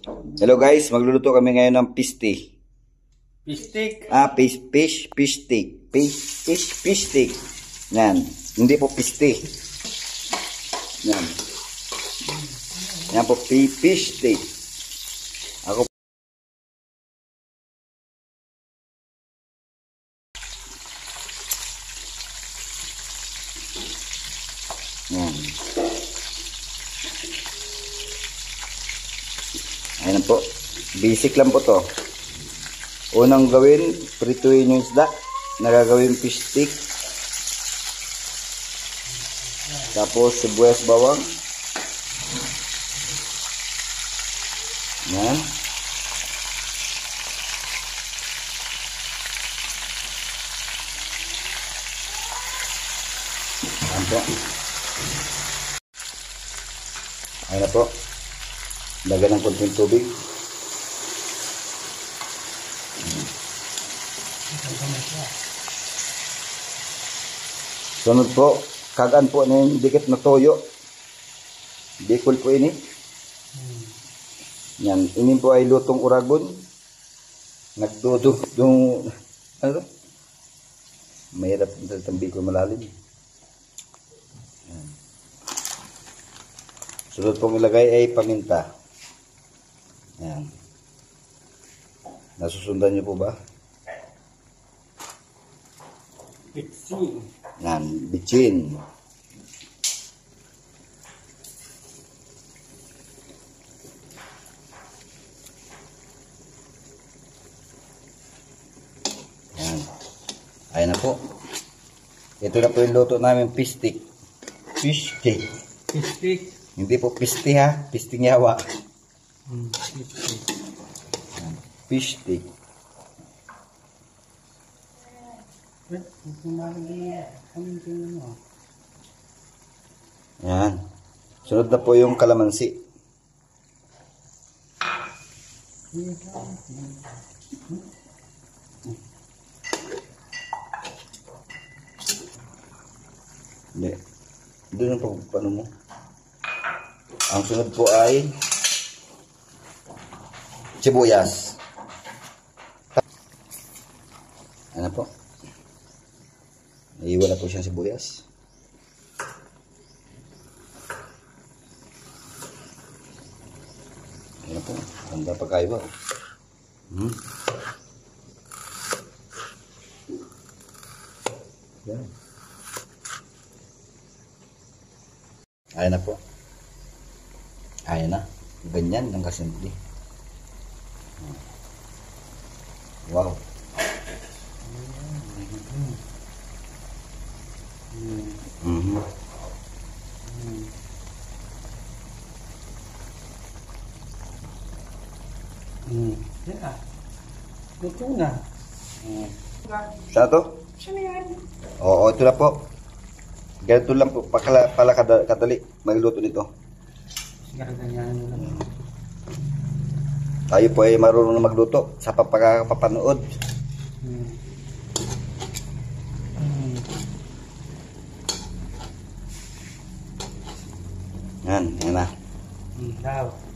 Hello guys, magluluto kami ngayon ng pisti. Fish stick. Fish stick. Fish stick. Yan. Hindi po pisti. Yan. Yan po fish stick. Ako yan. Ayan po. Basic lang po to. Unang gawin, prituin yung isda. Nagagawin fish stick. Tapos sibuyas bawang. Yan. Ayan po. Ayan na po. Lagyan ng konting tubig. Sunod po, kagaan po na yung dikit na toyo. Bicol po ini. Yan, ini po ay lutong uragon. Nagdudong, ano to? Mahirap ng Bicol malalim. Yan. Sunod pong ilagay ay paminta. Yan. Nasusundan niyo po ba? Bitsin. Yan, bitsin. Yan. Ayan na po. Ito na po yung luto namin fish stick. Fish stick. Fish stick. Hindi po pisti ha. Pisting yawa. Fish stick. Fish stick. Yan. Sunod na po yung kalamansi. Hindi. Doon yung pagpano mo. Ang sunod po ay sibuyas. Ano po? Naiwan na po siyang sibuyas. Ano po? Ganda pa kayo ba? Yan. Ayan na po. Ayan na. Ganyan lang kasimple. Wow. Yeah. Luto na. Saan to? Saan yan? Oo, ito na po. Ganito lang po. Pala kadali. Magluto nito. Ganyan na lang. Tayo po ay marunong na magluto sa papanood. Yan, yan na. Daw.